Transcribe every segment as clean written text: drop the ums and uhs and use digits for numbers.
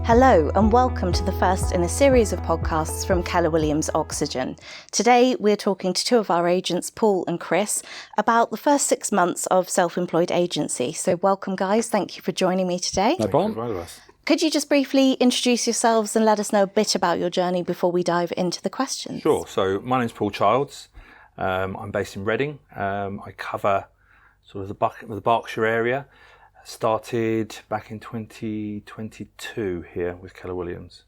Hello and welcome to the first in a series of podcasts from Keller Williams Oxygen. Today we're talking to two of our agents, Paul and Chris, about the first 6 months of self-employed agency. So welcome guys, thank you for joining me today. No problem. Could you just briefly introduce yourselves and let us know a bit about your journey before we dive into the questions? Sure, so my name's Paul Childs. I'm based in Reading. I cover sort of the Berkshire area. Started back in 2022 here with Keller Williams.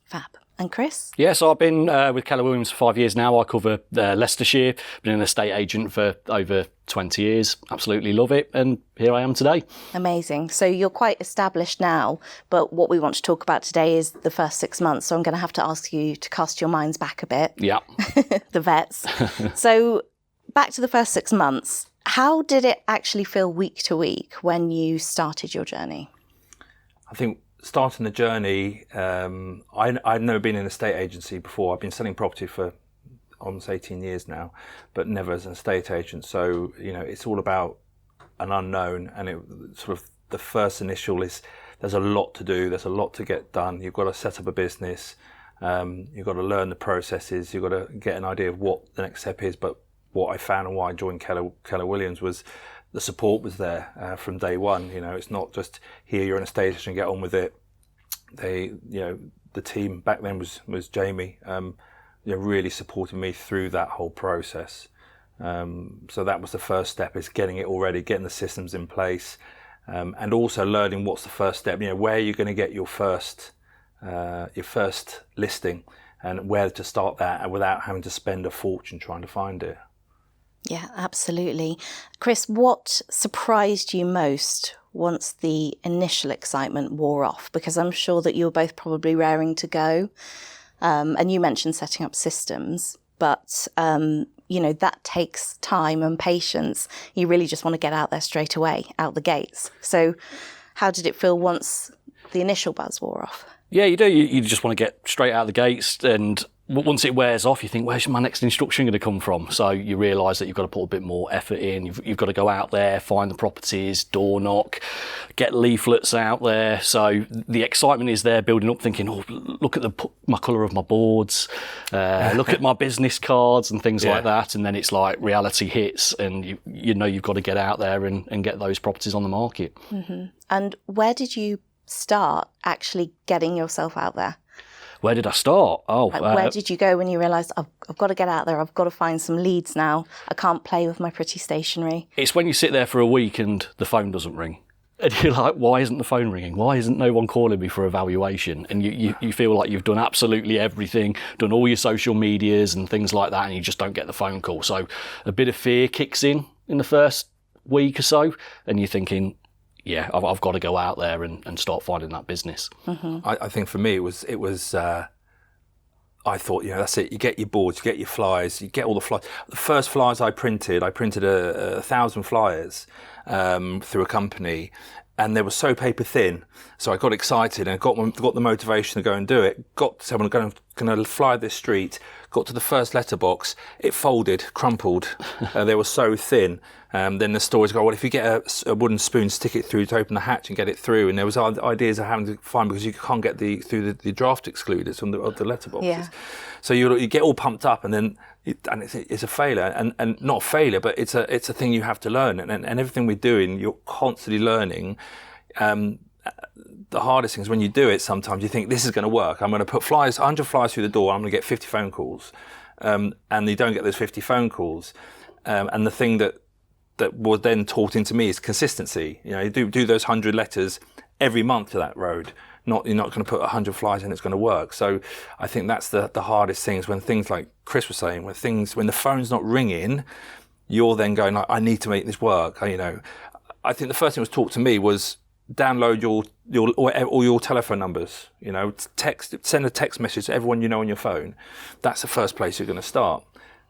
Fab. And Chris? Yeah, so I've been with Keller Williams for 5 years now. I cover Leicestershire. Been an estate agent for over 20 years. Absolutely love it. And here I am today. Amazing. So you're quite established now, but what we want to talk about today is the first 6 months. So I'm going to have to ask you to cast your minds back a bit. Yeah. The vets. So back to the first 6 months. How did it actually feel week to week when you started your journey? I think starting the journey, I'd never been in an estate agency before. I've been selling property for almost 18 years now, but never as an estate agent. So, you know, it's all about an unknown, and it sort of the first initial is there's a lot to do. There's a lot to get done. You've got to set up a business. You've got to learn the processes. You've got to get an idea of what the next step is. But what I found and why I joined Keller Williams was the support was there from day one. You know, it's not just here you're in a estate agent and get on with it. The team back then was Jamie, really supported me through that whole process. So that was the first step, is getting it all ready, getting the systems in place, and also learning what's the first step. You know, where you're going to get your first listing, and where to start that without having to spend a fortune trying to find it. Yeah, absolutely. Chris, what surprised you most once the initial excitement wore off? Because I'm sure that you were both probably raring to go. And you mentioned setting up systems, but, that takes time and patience. You really just want to get out there straight away, out the gates. So how did it feel once the initial buzz wore off? Yeah, you do. You just want to get straight out the gates, and once it wears off, you think, where's my next instruction going to come from? So you realise that you've got to put a bit more effort in. You've got to go out there, find the properties, door knock, get leaflets out there. So the excitement is there, building up, thinking, oh, look at my colour of my boards, look at my business cards and things like that. And then it's like reality hits, and you've got to get out there and get those properties on the market. Mm-hmm. And where did you start actually getting yourself out there? Where did I start? Where did you go when you realised, I've got to get out there, I've got to find some leads now, I can't play with my pretty stationery? It's when you sit there for a week and the phone doesn't ring. And you're like, why isn't the phone ringing? Why isn't no one calling me for evaluation? And you feel like you've done absolutely everything, done all your social medias and things like that, and you just don't get the phone call. So a bit of fear kicks in the first week or so, and you're thinking, yeah, I've got to go out there and start finding that business. Mm-hmm. I think for me it was I thought, that's it. You get your boards, you get your flyers, you get all the flyers. The first flyers I printed 1,000 flyers through a company, and they were so paper thin. So I got excited and got the motivation to go and do it. Got someone going to fly this street. Got to the first letterbox, it folded, crumpled. They were so thin. Then the stories go, well, if you get a wooden spoon, stick it through to open the hatch and get it through. And there was ideas of having to find, because you can't get through the draft excluders from the letterboxes. Yeah. So you get all pumped up, and then it's a failure, and not a failure, but it's a thing you have to learn. And everything we're doing, you're constantly learning. The hardest thing is when you do it, sometimes you think, this is going to work. I'm going to put 100 flyers through the door, I'm going to get 50 phone calls. And you don't get those 50 phone calls. And the thing that was then taught into me is consistency. You do those 100 letters every month to that road. You're not going to put 100 flyers in, it's going to work. So I think that's the hardest thing, is when things like Chris was saying, when the phone's not ringing, you're then going, I need to make this work. I think the first thing that was taught to me was download all your telephone numbers. Send a text message to everyone you know on your phone. That's the first place you're going to start.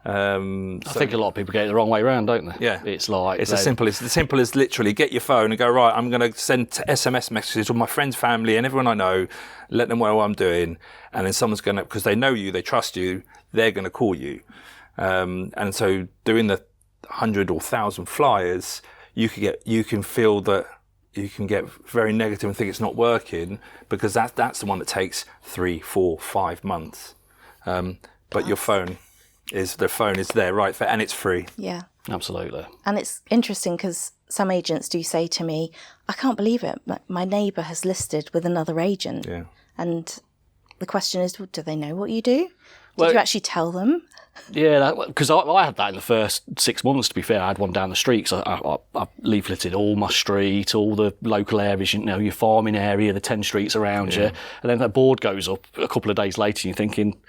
I think a lot of people get it the wrong way around, don't they? Yeah, it's like it's as simple as literally get your phone and go, right, I'm going to send SMS messages to my friends, family, and everyone I know, let them know what I'm doing, and then someone's going to, because they know you, they trust you, they're going to call you, and so doing the 100 or 1,000 flyers, you can feel that you can get very negative and think it's not working, because that's the one that takes 3, 4, 5 months. But your phone is there, right? And it's free. Yeah. Absolutely. And it's interesting because some agents do say to me, I can't believe it, my neighbour has listed with another agent. Yeah. And the question is, do they know what you do? Did you actually tell them? Yeah, because I had that in the first 6 months, to be fair. I had one down the street, because I leafleted all my street, all the local areas, your farming area, the 10 streets around you. And then that board goes up a couple of days later and you're thinking,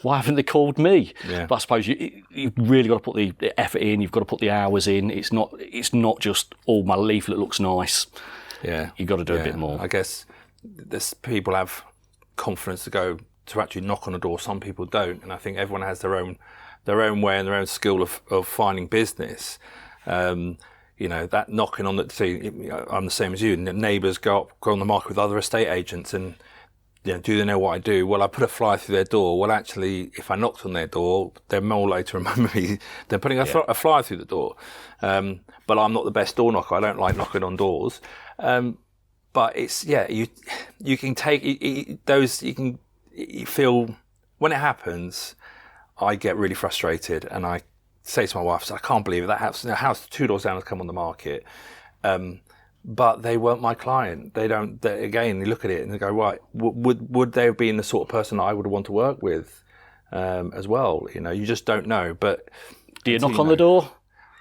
why haven't they called me? Yeah. But I suppose you've really got to put the effort in, you've got to put the hours in. It's not just, my leaflet looks nice. Yeah. You've got to do a bit more. I guess people have confidence to actually knock on the door. Some people don't, and I think everyone has their own way and their own skill of finding business. That knocking on I'm the same as you. Neighbours go on the market with other estate agents, and do they know what I do? Well, I put a flyer through their door. Well, actually, if I knocked on their door, they're more likely to remember me than putting a flyer through the door. But I'm not the best door knocker. I don't like knocking on doors. But it's you can take those. You feel when it happens, I get really frustrated, and I say to my wife, I can't believe it. That house 2 doors down has come on the market. But they weren't my client. They look at it and they go, right, would they have been the sort of person I would want to work with as well? You just don't know. But do you knock on the door?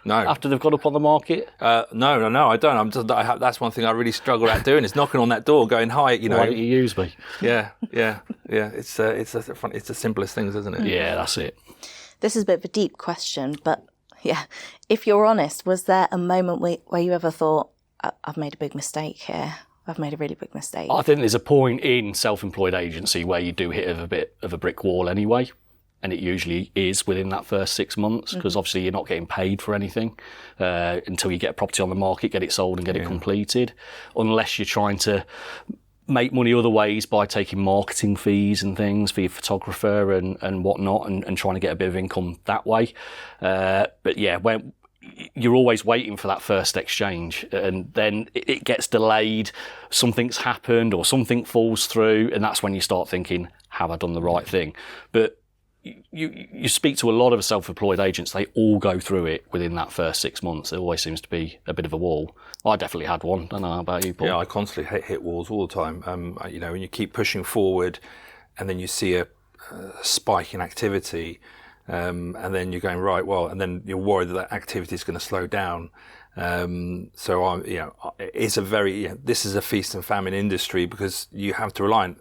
No. After they've got up on the market? No, I don't. That's one thing I really struggle at doing, is knocking on that door, going, hi, Why don't you use me? Yeah. It's the simplest things, isn't it? Yeah, that's it. This is a bit of a deep question, but if you're honest, was there a moment where you ever thought, I've made a big mistake here? I've made a really big mistake. I think there's a point in self-employed agency where you do hit a bit of a brick wall anyway. And it usually is within that first 6 months, because obviously you're not getting paid for anything until you get a property on the market, get it sold and get it completed, unless you're trying to make money other ways by taking marketing fees and things for your photographer and whatnot, and trying to get a bit of income that way. But yeah, when you're always waiting for that first exchange, and then it gets delayed, something's happened or something falls through, and that's when you start thinking, have I done the right thing? But you speak to a lot of self-employed agents, they all go through it within that first 6 months. There always seems to be a bit of a wall. I definitely had one. I don't know about you, Paul. Yeah, I constantly hit walls all the time. When you keep pushing forward and then you see a spike in activity, and then you're going, right, well, and then you're worried that activity is going to slow down. It's this is a feast and famine industry, because you have to rely on.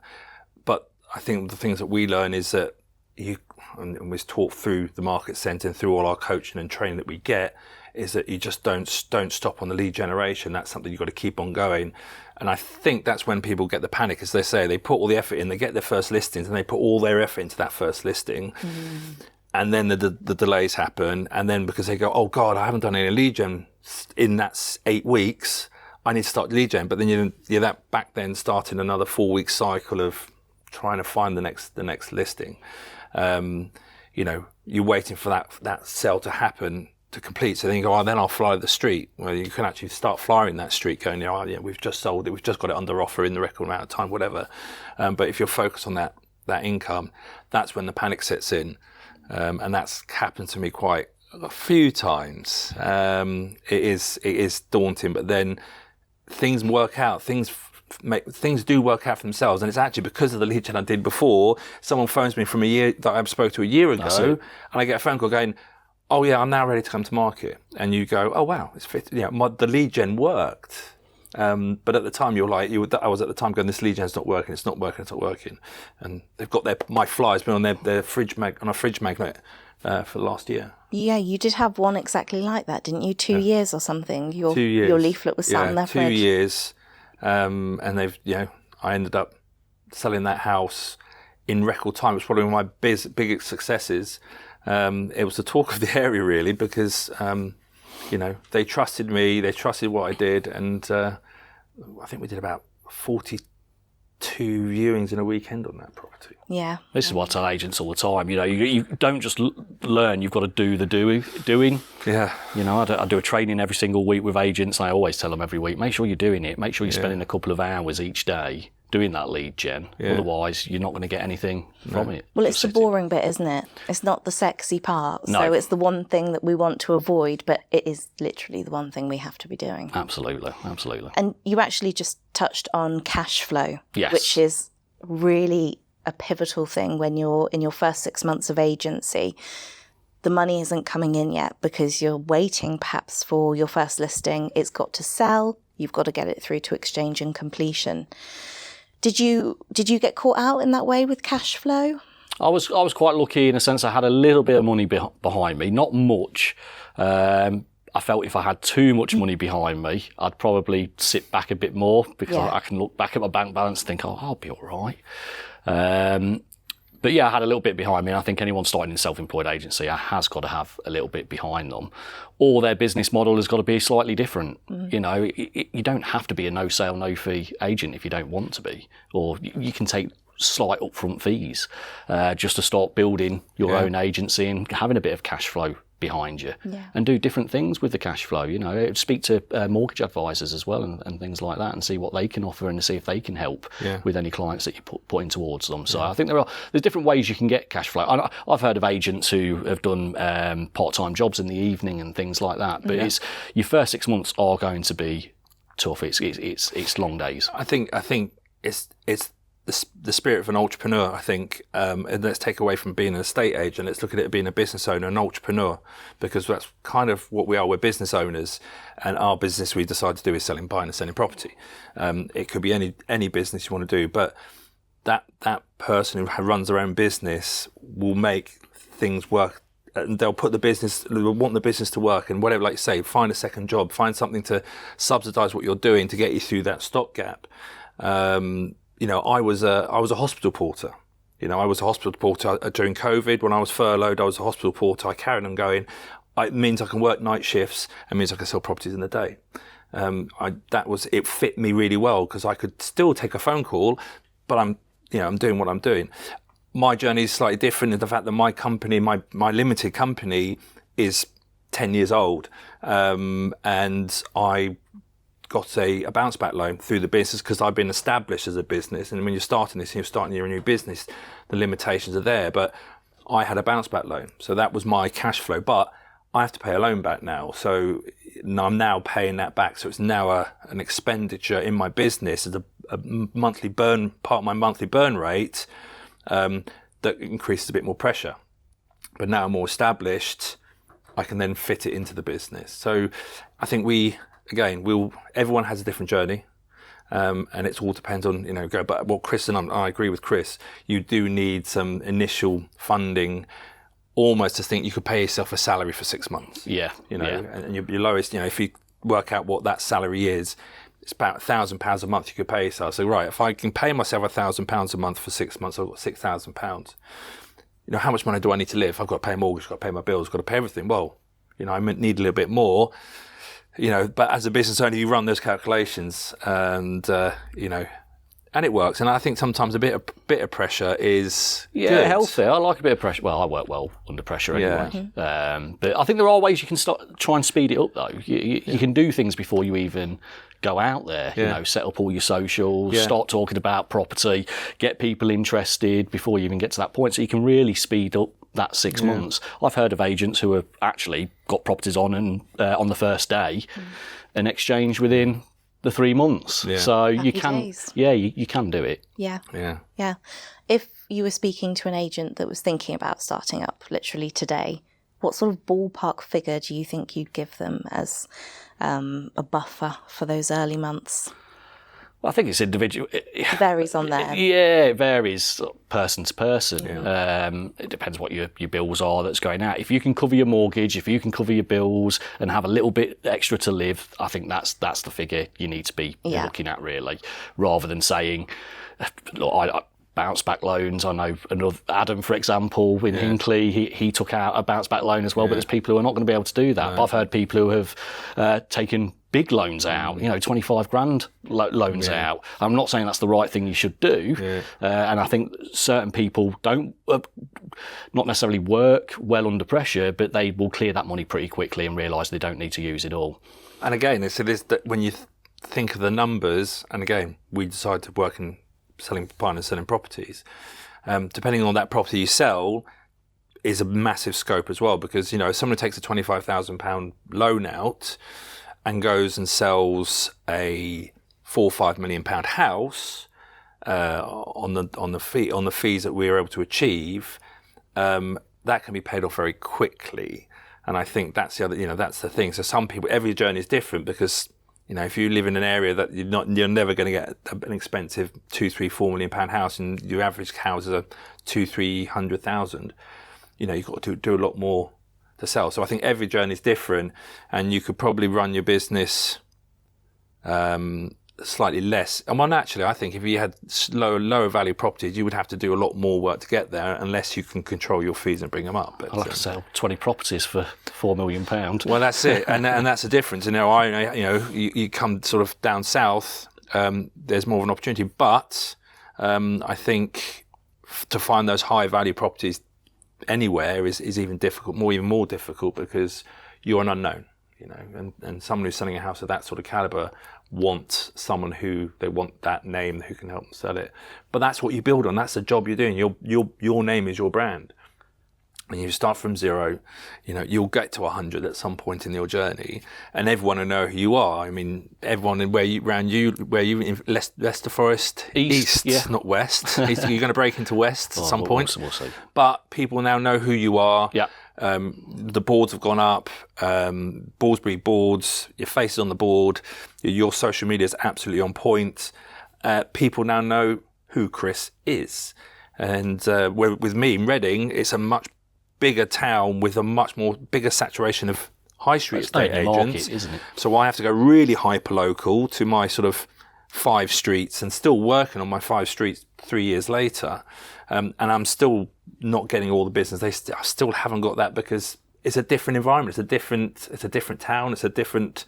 But I think the things that we learn is that and we're taught through the market centre and through all our coaching and training that we get, is that you just don't stop on the lead generation. That's something you've got to keep on going. And I think that's when people get the panic, as they say, they put all the effort in, they get their first listings, and they put all their effort into that first listing. And then the delays happen, and then because they go, oh God, I haven't done any lead gen in that 8 weeks, I need to start lead gen. But then you're that back then starting another 4-week cycle of trying to find the next listing. You're waiting for that sale to happen, to complete. So then you go, then I'll fly the street. Well, you can actually start flying that street, going, we've just sold it, we've just got it under offer in the record amount of time, whatever. But if you're focused on that income, that's when the panic sets in. And that's happened to me quite a few times. It is daunting, but then things work out. Things do work out for themselves, and it's actually because of the lead gen I did before. Someone phones me from a year that I spoke to a year ago, and I get a phone call going, "Oh yeah, I'm now ready to come to market." And you go, "Oh wow, it's fit." The lead gen worked, but at the time I was at the time going, "This lead gen's not working. It's not working. It's not working." And they've got my flyers been on their fridge magnet for the last year. Yeah, you did have one exactly like that, didn't you? 2 years or something. 2 years. Your leaflet was sat in their fridge. 2 years. And I ended up selling that house in record time. It was probably one of my biggest successes. It was the talk of the area, really, because, they trusted me, they trusted what I did. And I think we did about 40 2 viewings in a weekend on that property. Yeah. This is what I tell agents all the time. You know, you don't just learn; you've got to do the doing. Yeah. You know, I do a training every single week with agents. And I always tell them every week: make sure you're doing it. Make sure you're spending a couple of hours each day doing that lead gen. Yeah. Otherwise, you're not going to get anything from it. Well, it's the boring bit, isn't it? It's not the sexy part. No. So it's the one thing that we want to avoid, but it is literally the one thing we have to be doing. Absolutely, absolutely. And you actually just touched on cash flow, Yes. which is really a pivotal thing when you're in your first 6 months of agency. The money isn't coming in yet because you're waiting perhaps for your first listing. It's got to sell. You've got to get it through to exchange and completion. Did you get caught out in that way with cash flow? I was quite lucky in a sense. I had a little bit of money behind me, not much. I felt if I had too much money behind me, I'd probably sit back a bit more because I can look back at my bank balance and think, oh, I'll be all right. But yeah, I had a little bit behind me. And I think anyone starting in self-employed agency has got to have a little bit behind them, or their business model has got to be slightly different. You know, you don't have to be a no sale, no fee agent if you don't want to be, or you can take slight upfront fees just to start building your own agency and having a bit of cash flow behind you, and do different things with the cash flow. You know, speak to mortgage advisors as well and things like that, and see what they can offer and see if they can help with any clients that you're putting towards them. So I think there's different ways you can get cash flow. I've heard of agents who have done part-time jobs in the evening and things like that, but it's your first 6 months are going to be tough. It's long days. I think it's the spirit of an entrepreneur, I think, and let's take away from being an estate agent, let's look at it being a business owner, an entrepreneur, because that's kind of what we are. We're business owners, and our business we decide to do is buying and selling property. It could be any business you want to do, but that person who runs their own business will make things work, and they'll want the business to work, and whatever, like you say, find a second job, find something to subsidise what you're doing to get you through that stopgap. You know, I was a hospital porter. You know, I was a hospital porter during COVID. When I was furloughed, I was a hospital porter. I carried on going. It means I can work night shifts. It means I can sell properties in the day. It fit me really well because I could still take a phone call, but I'm doing what I'm doing. My journey is slightly different in the fact that my company, my limited company, is 10 years old, and I got a bounce back loan through the business because I've been established as a business. And when you're starting this and you're starting your new business, the limitations are there. But I had a bounce back loan. So that was my cash flow. But I have to pay a loan back now. So I'm now paying that back. So it's now an expenditure in my business as a monthly burn, part of my monthly burn rate, that increases a bit more pressure. But now I'm more established, I can then fit it into the business. So I think everyone has a different journey, and it all depends on, but what Chris and I agree with Chris, you do need some initial funding, almost to think you could pay yourself a salary for 6 months. And your lowest, if you work out what that salary is, it's about £1,000 a month you could pay yourself. So right, if I can pay myself £1,000 a month for 6 months, I've got £6,000. How much money do I need to live? I've got to pay a mortgage, I've got to pay my bills, I've got to pay everything. Well, I need a little bit more. But as a business owner, you run those calculations, and and it works. And I think sometimes a bit of pressure is good. Healthy. I like a bit of pressure. Well, I work well under pressure anyway. But I think there are ways you can try and speed it up, though. You can do things before you even go out there. Set up all your socials, start talking about property, get people interested before you even get to that point. So you can really speed up that 6 months. I've heard of agents who have actually got properties on the first day and exchange within the 3 months. So you can you can do it. Yeah. If you were speaking to an agent that was thinking about starting up literally today, what sort of ballpark figure do you think you'd give them as a buffer for those early months? Well, I think it's individual. It varies on there. Yeah, it varies person to person. It depends what your bills are that's going out. If you can cover your mortgage, if you can cover your bills and have a little bit extra to live, I think that's the figure you need to be looking at, really, rather than saying, look, I bounce back loans. I know Adam, for example, in Hinckley, he took out a bounce back loan as well, but there's people who are not going to be able to do that. But I've heard people who have taken big loans out, 25 grand loans out. I'm not saying that's the right thing you should do. And I think certain people don't, not necessarily work well under pressure, but they will clear that money pretty quickly and realise they don't need to use it all. And again, it is that when you think of the numbers, and again, we decide to work in buying and selling properties, depending on that property you sell, is a massive scope as well, because if someone takes a £25,000 loan out and goes and sells a £4 or £5 million house on the fees that we were able to achieve, that can be paid off very quickly. And I think that's that's the thing. So some people, every journey is different, because if you live in an area that you're never going to get an expensive £2, £3, £4 million house, and your average houses are 200,000-300,000. You've got to do a lot more to sell. So I think every journey is different, and you could probably run your business slightly less. And naturally, I think if you had lower value properties, you would have to do a lot more work to get there, unless you can control your fees and bring them up. But I'll have to sell 20 properties for £4 million. Well, that's it, and that's the difference. You come sort of down south, there's more of an opportunity, but I think to find those high value properties anywhere is even more difficult, because you're an unknown, and someone who's selling a house of that sort of caliber wants someone who they want that name who can help them sell it. But that's what you build on. That's the job you're doing. Your name is your brand. And you start from zero, you'll get to 100 at some point in your journey, and everyone will know who you are. I mean, everyone where you in Leicester Forest, East, not West. You're going to break into West at some point. We'll see. But people now know who you are. Yeah. The boards have gone up. Ballsbury boards, your face is on the board. Your social media is absolutely on point. People now know who Chris is, and with me in Reading, it's a much bigger town with a much more bigger saturation of high street estate agents, market, isn't it? So I have to go really hyper local to my sort of 5 streets, and still working on my 5 streets 3 years later, and I'm still not getting all the business. I still haven't got that, because it's a different environment. It's a different town. It's a different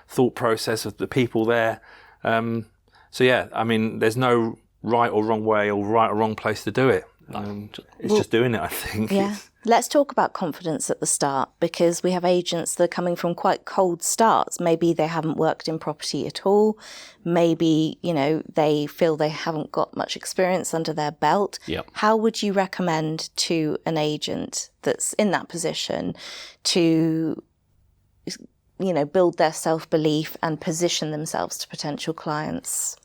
thought process of the people there. So yeah, I mean, there's no right or wrong way or right or wrong place to do it. It's just doing it, I think. Yeah. Let's talk about confidence at the start, because we have agents that are coming from quite cold starts. Maybe they haven't worked in property at all. Maybe, they feel they haven't got much experience under their belt. Yep. How would you recommend to an agent that's in that position to, build their self-belief and position themselves to potential clients?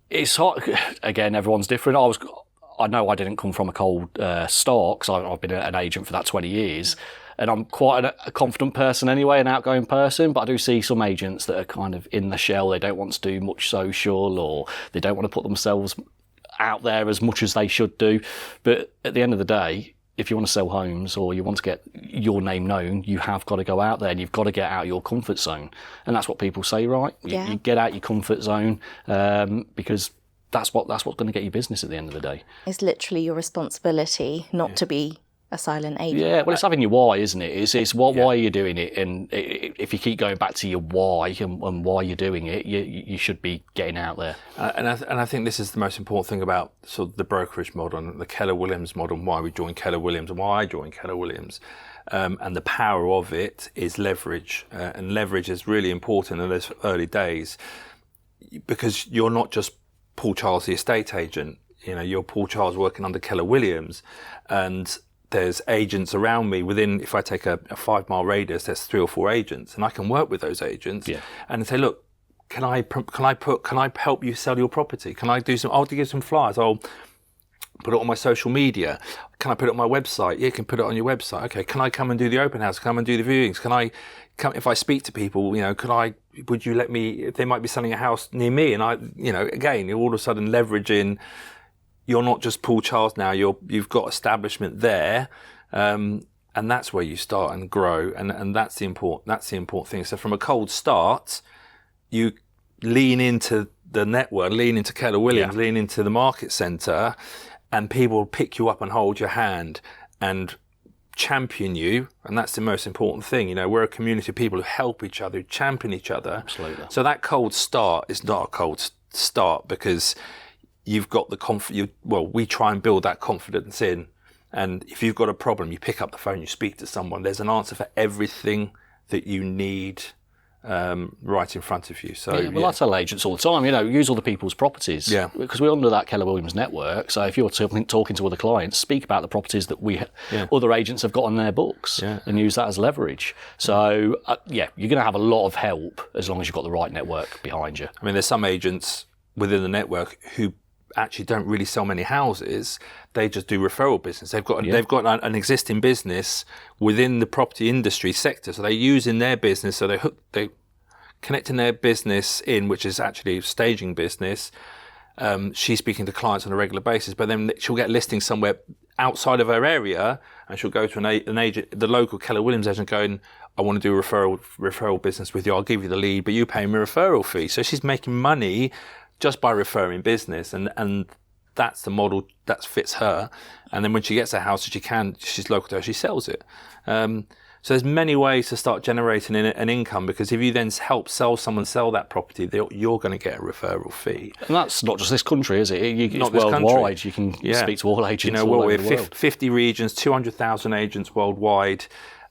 It's hard. Again, everyone's different. I know I didn't come from a cold start, because I've been an agent for that 20 years, and I'm quite a confident person anyway, an outgoing person, but I do see some agents that are kind of in the shell. They don't want to do much social, or they don't want to put themselves out there as much as they should do. But at the end of the day, if you want to sell homes or you want to get your name known, you have got to go out there, and you've got to get out of your comfort zone. And that's what people say, right? You get out your comfort zone, because that's what's going to get you business at the end of the day. It's literally your responsibility not to be a silent agent. Yeah, well, it's having your why, isn't it? It's why are you doing it? And if you keep going back to your why and why you're doing it, you should be getting out there. And I think this is the most important thing about sort of the brokerage model and the Keller Williams model, and why we joined Keller Williams and why I joined Keller Williams. And the power of it is leverage. And leverage is really important in those early days, because you're not just Paul Charles, the estate agent. You're Paul Charles working under Keller Williams, and there's agents around me within, if I take a 5 mile radius, there's 3 or 4 agents, and I can work with those agents and say, look, can I help you sell your property? I'll give some flyers. I'll put it on my social media. Can I put it on my website? Yeah, you can put it on your website. Okay. Can I come and do the open house? Come and do the viewings? Can I come, if I speak to people, would you let me, if they might be selling a house near me? And again, you're all of a sudden leveraging, you're not just Paul Charles now, you've got establishment there. And that's where you start and grow. And that's the important thing. So from a cold start, you lean into the network, lean into Keller Williams, lean into the market centre, and people will pick you up and hold your hand and champion you, and that's the most important thing. We're a community of people who help each other, who champion each other. Absolutely. So that cold start is not a cold start, because you've got the confidence. We try and build that confidence in, and if you've got a problem, you pick up the phone, you speak to someone. There's an answer for everything that you need right in front of you. So I tell agents all the time, use other people's properties. Yeah. Because we're under that Keller Williams network. So if you're talking to other clients, speak about the properties that other agents have got on their books, and use that as leverage. So you're going to have a lot of help as long as you've got the right network behind you. I mean, there's some agents within the network who actually don't really sell many houses. They just do referral business. They've got an existing business within the property industry sector, so they use in their business. So they connecting their business in, which is actually staging business. She's speaking to clients on a regular basis, but then she'll get listings somewhere outside of her area, and she'll go to an agent, the local Keller Williams agent, going, "I want to do a referral business with you. I'll give you the lead, but you pay me a referral fee." So she's making money just by referring business, and that's the model that fits her. And then when she gets a house that she's local to her, she sells it. So there's many ways to start generating an income, because if you then help someone sell that property, you're going to get a referral fee. And that's not just this country, is it? It's not this worldwide. Country. You can speak to all agents all we're over the world. 50 regions, 200,000 agents worldwide.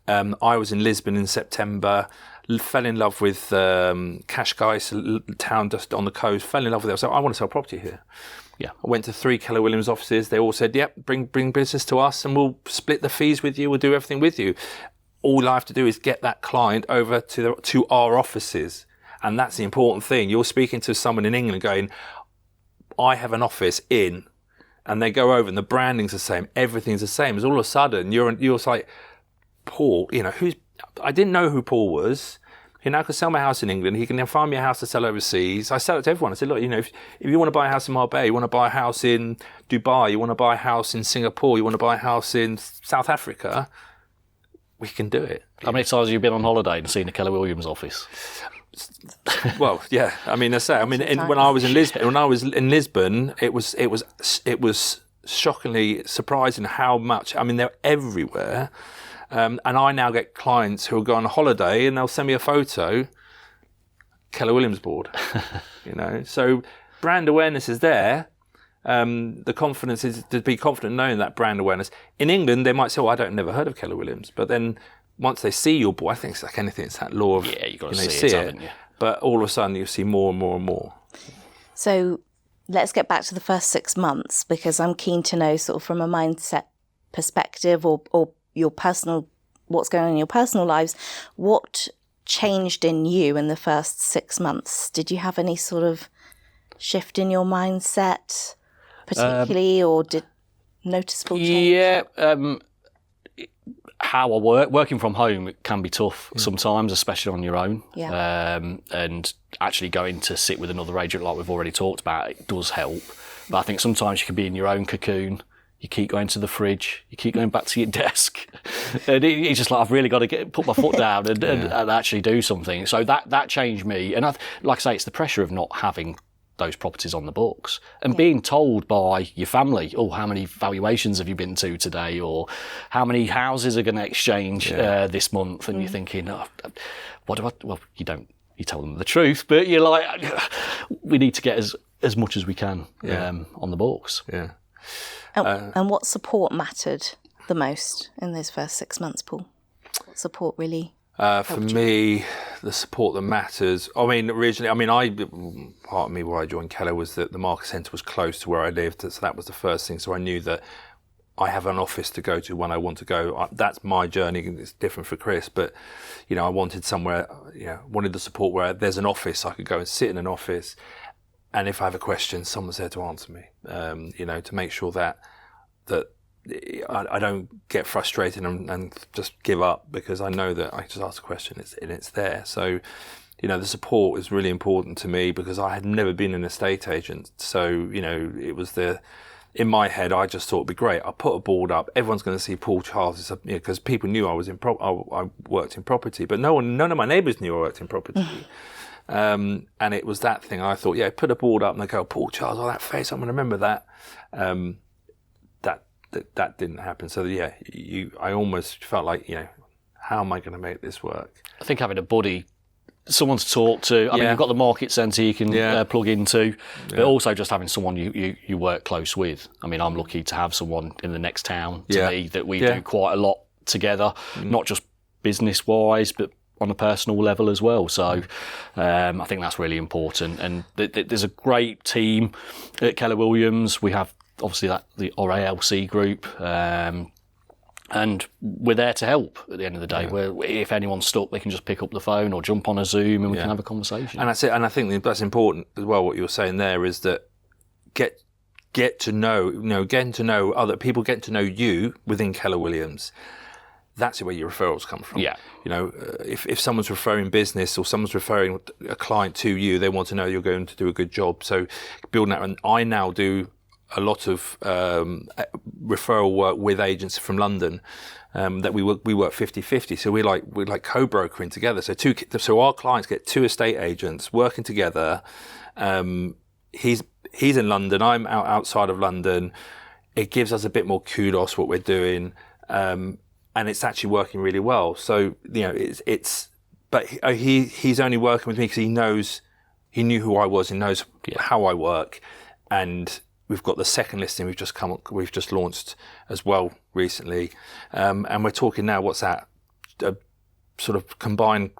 I was in Lisbon in September. Fell in love with Cascais, a town just on the coast. Fell in love with it. So I want to sell property here. Yeah. I went to 3 Keller Williams offices. They all said, "Yep, bring business to us, and we'll split the fees with you. We'll do everything with you. All I have to do is get that client over to our offices." And that's the important thing. You're speaking to someone in England going, "I have an office in," and they go over and the branding's the same, everything's the same. As all of a sudden you're like, Paul, I didn't know who Paul was. He now can sell my house in England. He can then find me a house to sell overseas. I sell it to everyone. I said, look, if you want to buy a house in Marbella, you want to buy a house in Dubai, you want to buy a house in Singapore, you want to buy a house in South Africa, we can do it. How many times have you been on holiday and seen a Keller Williams office? Well, yeah. I mean, when I was in Lisbon, it was shockingly surprising how much. I mean, they're everywhere. And I now get clients who will go on a holiday and they'll send me a photo, Keller Williams board, So brand awareness is there. The confidence is to be confident knowing that brand awareness. In England, they might say, "Well, never heard of Keller Williams." But then once they see your board, I think it's like anything. It's that law of, you've got to see it, haven't you? But all of a sudden, you see more and more and more. So let's get back to the first 6 months, because I'm keen to know, sort of from a mindset perspective, or your personal, what's going on in your personal lives, what changed in you in the first 6 months? Did you have any sort of shift in your mindset particularly, or did noticeable change? Yeah, how I working from home, it can be tough sometimes, especially on your own. Yeah. And actually going to sit with another agent, like we've already talked about, it does help. But I think sometimes you can be in your own cocoon. You keep going to the fridge. You keep going back to your desk, and it's just like, I've really got to put my foot down and actually do something. So that changed me. And like I say, it's the pressure of not having those properties on the books and being told by your family, "Oh, how many valuations have you been to today?" or "How many houses are going to exchange this month?" And you're thinking, "Oh, what do I?" Well, you don't. You tell them the truth, but you're like, "We need to get as much as we can on the books." Yeah. And what support mattered the most in those first 6 months, Paul? What support really for me, the support that matters. I mean, originally, part of me where I joined Keller was that the market centre was close to where I lived, so that was the first thing. So I knew that I have an office to go to when I want to go. That's my journey. It's different for Chris, but I wanted somewhere. Wanted the support where there's an office. I could go and sit in an office. And if I have a question, someone's there to answer me, to make sure that I don't get frustrated and just give up, because I know that I just ask a question and it's there. So, the support is really important to me, because I had never been an estate agent. So, it was in my head, I just thought it'd be great. I'll put a board up. Everyone's going to see Paul Charles, because people knew I was I worked in property, but none of my neighbours knew I worked in property. And it was that thing. I thought, put a board up, and they go, "Paul Charles, that face, I'm going to remember that." that didn't happen. So yeah, I almost felt like, how am I going to make this work? I think having a buddy, someone to talk to. I mean, you've got the market centre you can plug into, but also just having someone you work close with. I mean, I'm lucky to have someone in the next town to me that we do quite a lot together, not just business-wise, but on a personal level as well. So I think that's really important. And there's a great team at Keller Williams. We have obviously our ALC group, and we're there to help at the end of the day. Where if anyone's stuck, they can just pick up the phone or jump on a Zoom and we can have a conversation. And that's it. And I think that's important as well. What you're saying there is that get to know, getting to know other people, getting to know you within Keller Williams. That's where your referrals come from. Yeah. If someone's referring business or someone's referring a client to you, they want to know you're going to do a good job. So building that, and I now do a lot of referral work with agents from London that we work 50-50. So we're like co-brokering together. So our clients get 2 estate agents working together. He's in London. I'm outside of London. It gives us a bit more kudos what we're doing. And it's actually working really well. So, but he's only working with me because he knew who I was and knows how I work. And we've got the second listing we've just launched as well recently. And we're talking now, what's that? A sort of combined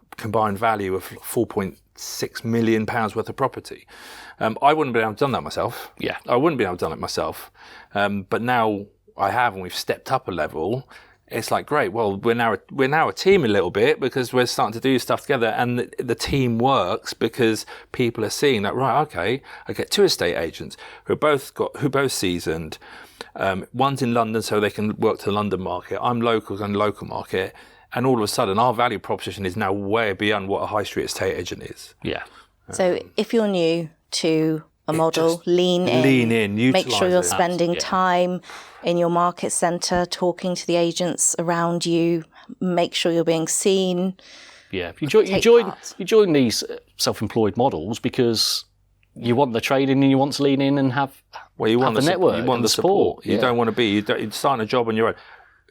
value of £4.6 million worth of property. I wouldn't be able to have done that myself. Yeah. I wouldn't be able to have done it myself. But now I have, and we've stepped up a level. It's like, great, well, we're now a team a little bit because we're starting to do stuff together, and the team works because people are seeing that, right, okay, I get 2 estate agents who both seasoned. One's in London so they can work to the London market. I'm local and local market. And all of a sudden, our value proposition is now way beyond what a high street estate agent is. Yeah. So if you're new to a model, lean in, make sure you're spending time in your market centre, talking to the agents around you, make sure you're being seen. Yeah, you join these self-employed models because you want the training and you want to lean in and have the network, you want the support. You don't want to be you're starting a job on your own.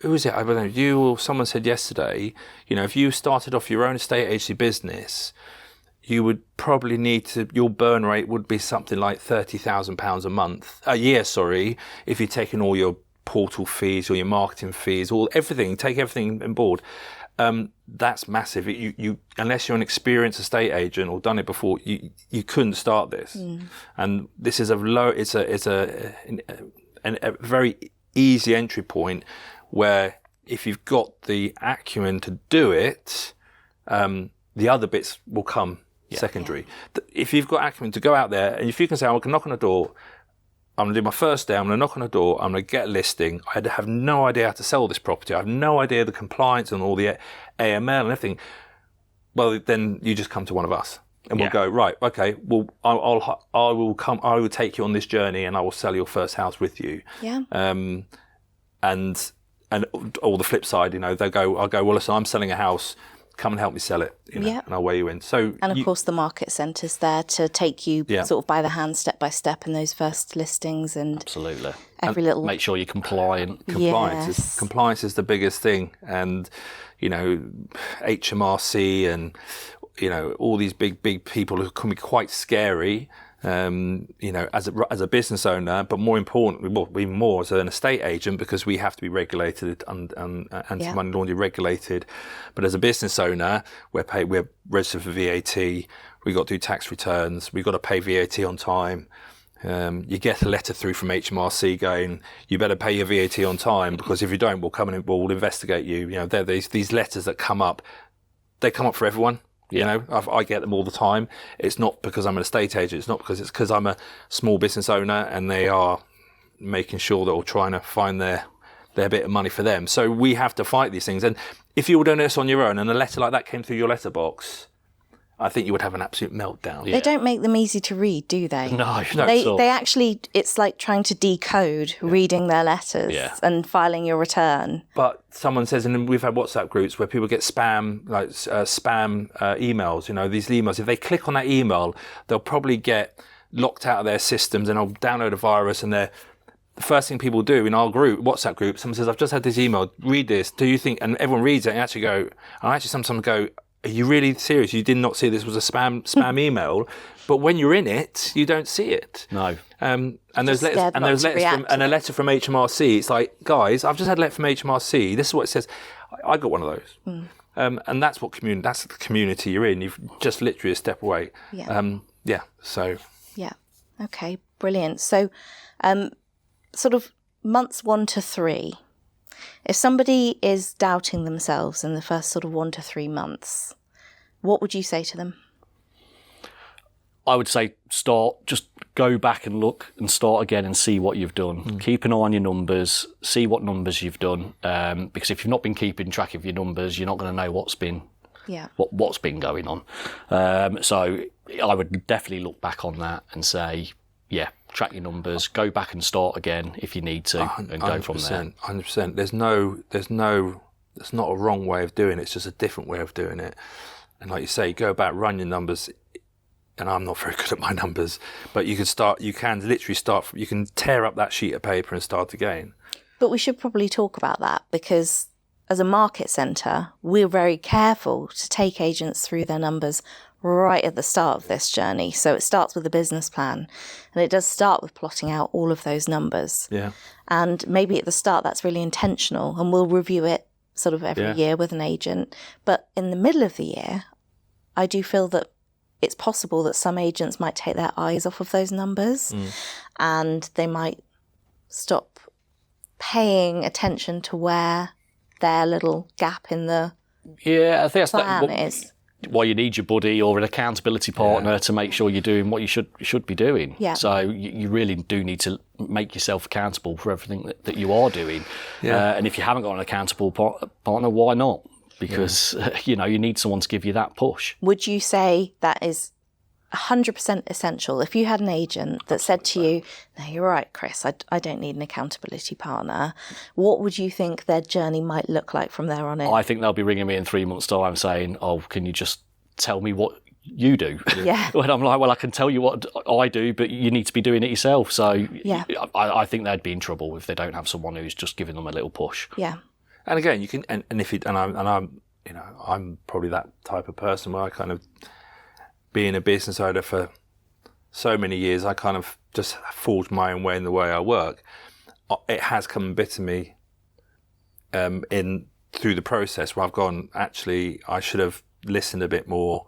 Who is it? I don't know. You or someone said yesterday, if you started off your own estate agency business, you would probably your burn rate would be something like £30,000 a year, if you're taking all your portal fees or your marketing fees, take everything on board. That's massive. You unless you're an experienced estate agent or done it before, you couldn't start this. And this is a very easy entry point where if you've got the acumen to do it, the other bits will come secondary. If you've got acumen to go out there, and if you can say, I can knock on a door, I'm going to do my first day, I'm going to knock on a door, I'm going to get a listing, I have no idea how to sell this property, I have no idea the compliance and all the AML and everything, well, then you just come to one of us. And we'll go, right, okay, well, I will take you on this journey and I will sell your first house with you. Yeah. And all the flip side, I'll go, well, listen, I'm selling a house, come and help me sell it, and I'll weigh you in. So, and of course, the market centre's there to take you sort of by the hand, step by step, in those first listings, and absolutely make sure you're compliant. Compliance is the biggest thing, and HMRC and all these big people who can be quite scary. As a business owner, but more importantly, even more as an estate agent, because we have to be regulated and anti-money laundering regulated. But as a business owner, we're registered for VAT. We've got to do tax returns. We've got to pay VAT on time. You get a letter through from HMRC going, you better pay your VAT on time, because if you don't, we'll come in and we'll investigate you. There are these letters that come up. They come up for everyone. I get them all the time. It's not because I'm an estate agent. It's not because I'm a small business owner and they are making sure that we're trying to find their bit of money for them. So we have to fight these things. And if you were doing this on your own and a letter like that came through your letterbox, I think you would have an absolute meltdown. They don't make them easy to read, do they? No. They actually, it's like trying to decode reading their letters and filing your return. But someone says, and we've had WhatsApp groups where people get spam emails, these emails. If they click on that email, they'll probably get locked out of their systems and they'll download a virus and the first thing people do in our group, WhatsApp group, someone says, I've just had this email, read this. Do you think, and everyone reads it and actually go, and I actually sometimes go, are you really serious? You did not see this was a spam email? But when you're in it, you don't see it. No. And there's letters, and a letter from HMRC. It's like, guys, I've just had a letter from HMRC. This is what it says. I got one of those. And that's what that's the community you're in. You've just literally a step away. Yeah. So. Yeah. Okay. Brilliant. So, sort of months 1 to 3. If somebody is doubting themselves in the first sort of 1 to 3 months, what would you say to them? I would say just go back and look and start again and see what you've done. Keep an eye on your numbers, see what numbers you've done. Because if you've not been keeping track of your numbers, you're not going to know what's been going on. So I would definitely look back on that and say, track your numbers, go back and start again if you need to, and go from there. 100%. There's not a wrong way of doing it. It's just a different way of doing it. And like you say, go about, run your numbers. And I'm not very good at my numbers, but you can tear up that sheet of paper and start again. But we should probably talk about that, because as a market centre, we're very careful to take agents through their numbers right at the start of this journey. So it starts with a business plan, and it does start with plotting out all of those numbers. Yeah. And maybe at the start that's really intentional, and we'll review it sort of every year with an agent. But in the middle of the year, I do feel that it's possible that some agents might take their eyes off of those numbers and they might stop paying attention to where their little gap in the I think plan is. Why you need your buddy or an accountability partner to make sure you're doing what you should be doing. Yeah. So you really do need to make yourself accountable for everything that you are doing. Yeah. And if you haven't got an accountable partner, why not? Because, you need someone to give you that push. Would you say that is 100% essential? If you had an agent that said to you, no, you're right, Chris, I don't need an accountability partner, what would you think their journey might look like from there on in? I think they'll be ringing me in 3 months' time saying, oh, can you just tell me what you do? Yeah. When I'm like, well, I can tell you what I do, but you need to be doing it yourself. So I think they'd be in trouble if they don't have someone who's just giving them a little push. Yeah. And again, you can, and if you, and I'm probably that type of person where I kind of, being a business owner for so many years, I kind of just forged my own way in the way I work. It has come and bitten me through the process where I've gone, actually, I should have listened a bit more,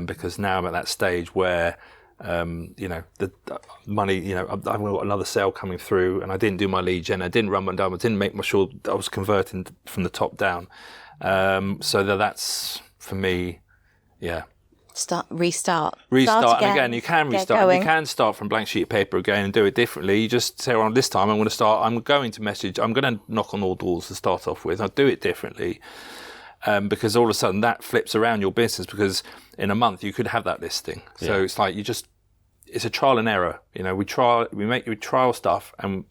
because now I'm at that stage where, the money, I've got another sale coming through, and I didn't do my lead gen, I didn't run my numbers, I didn't make sure I was converting from the top down. So that's, for me, Restart. And again, you can restart. You can start from blank sheet of paper again and do it differently. You just say, well, this time I'm going to knock on all doors to start off with. I'll do it differently. Because all of a sudden that flips around your business, because in a month you could have that listing. So it's like it's a trial and error. We trial stuff, and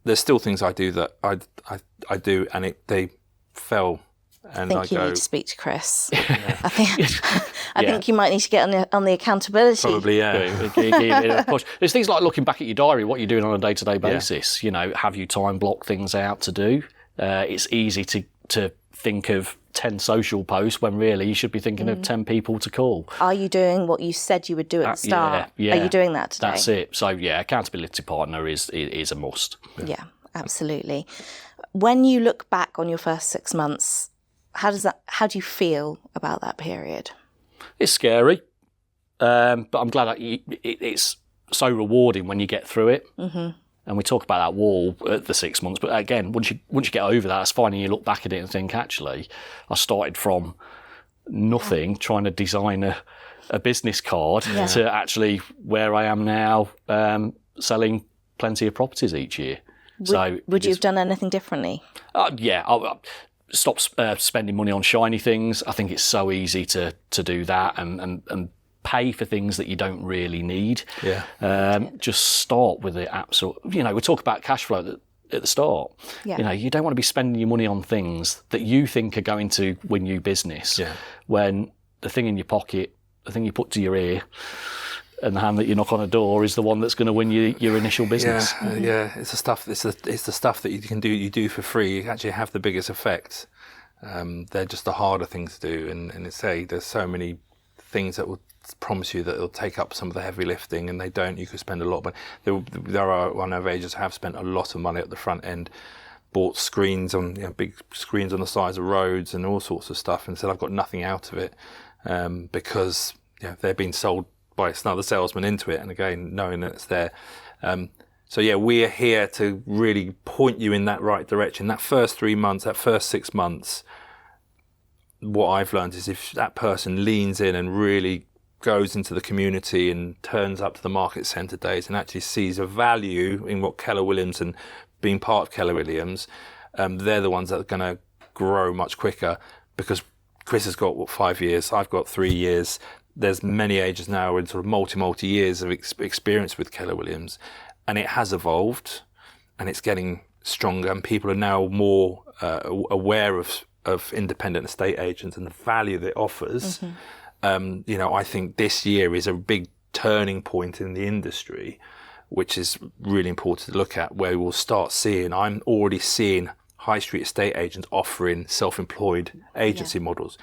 there's still things I do that I do, and they fell. And I think you need to speak to Chris. I think you might need to get on the accountability. Probably, There's things like looking back at your diary, what you're doing on a day-to-day basis. Have you time block things out to do? It's easy to think of 10 social posts when really you should be thinking of 10 people to call. Are you doing what you said you would do at the start? Are you doing that today? That's it. So accountability partner is a must. Yeah, absolutely. When you look back on your first 6 months, how do you feel about that period? It's scary, but I'm glad that it's so rewarding when you get through it. Mm-hmm. And we talk about that wall at the 6 months, but again, once you get over that, it's fine, and you look back at it and think, actually, I started from nothing, trying to design a business card, to actually where I am now, selling plenty of properties each year. Would you have done anything differently? I'll stop spending money on shiny things. I think it's so easy to do that and pay for things that you don't really need. Just start with the absolute. We talk about cash flow at the start. You don't want to be spending your money on things that you think are going to win you business. When the thing in your pocket, the thing you put to your ear, and the hand that you knock on a door is the one that's going to win you your initial business. Yeah. It's the stuff. It's the stuff that you do for free. You actually have the biggest effect. They're just the harder things to do, and there's so many things that will promise you that it'll take up some of the heavy lifting, and they don't. You could spend a lot, but there are one of agents have spent a lot of money at the front end, bought screens on big screens on the sides of roads and all sorts of stuff, and said I've got nothing out of it because they're being sold by another salesman into it, and again knowing that it's there. So we're here to really point you in that right direction. That first 3 months, that first 6 months, what I've learned is if that person leans in and really goes into the community and turns up to the market centre days and actually sees a value in what Keller Williams and being part of Keller Williams, they're the ones that are going to grow much quicker, because Chris has got 5 years, I've got 3 years. There's many agents now in sort of multi years of experience with Keller Williams, and it has evolved and it's getting stronger, and people are now more aware of independent estate agents and the value that it offers. I think this year is a big turning point in the industry, which is really important to look at, where we'll start seeing, I'm already seeing high street estate agents offering self-employed agency models.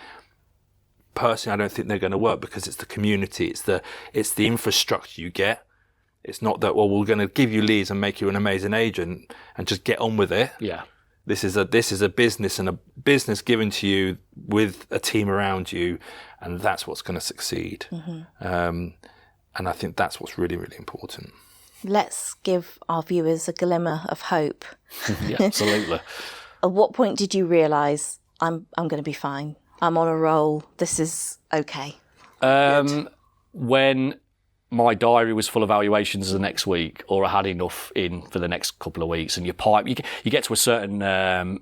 Personally, I don't think they're going to work, because it's the community, it's the infrastructure you get. It's not that, well, we're going to give you leads and make you an amazing agent and just get on with it. Yeah. This is a business, and a business given to you with a team around you, and that's what's going to succeed. And I think that's what's really, really important. Let's give our viewers a glimmer of hope. Yeah, absolutely. At what point did you realise I'm going to be fine? I'm on a roll. This is okay. When my diary was full of valuations the next week, or I had enough in for the next couple of weeks, and you get to a certain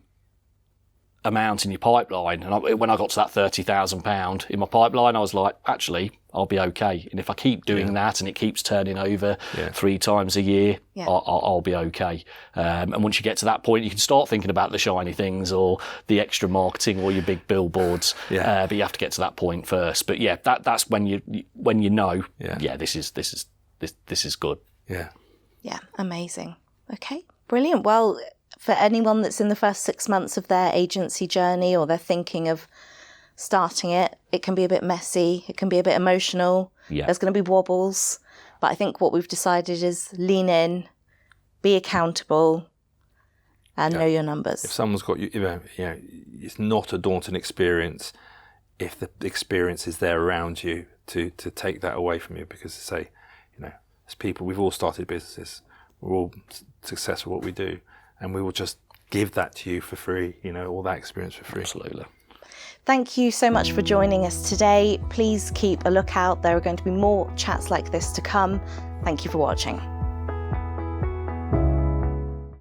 amount in your pipeline, and when I got to that £30,000 in my pipeline, I was like, actually, I'll be okay. And if I keep doing that and it keeps turning over 3 times a year, I'll be okay. And once you get to that point, you can start thinking about the shiny things or the extra marketing or your big billboards. But you have to get to that point first. But that's when you know, this is good. Yeah, amazing. Okay, brilliant. Well, for anyone that's in the first 6 months of their agency journey, or they're thinking of starting it, it can be a bit messy, it can be a bit emotional, there's going to be wobbles, but I think what we've decided is lean in, be accountable, and know your numbers. If someone's got you, it's not a daunting experience if the experience is there around you to take that away from you, because as people, we've all started businesses, we're all successful at what we do, and we will just give that to you for free, all that experience for free. Absolutely. Thank you so much for joining us today. Please keep a lookout. There are going to be more chats like this to come. Thank you for watching.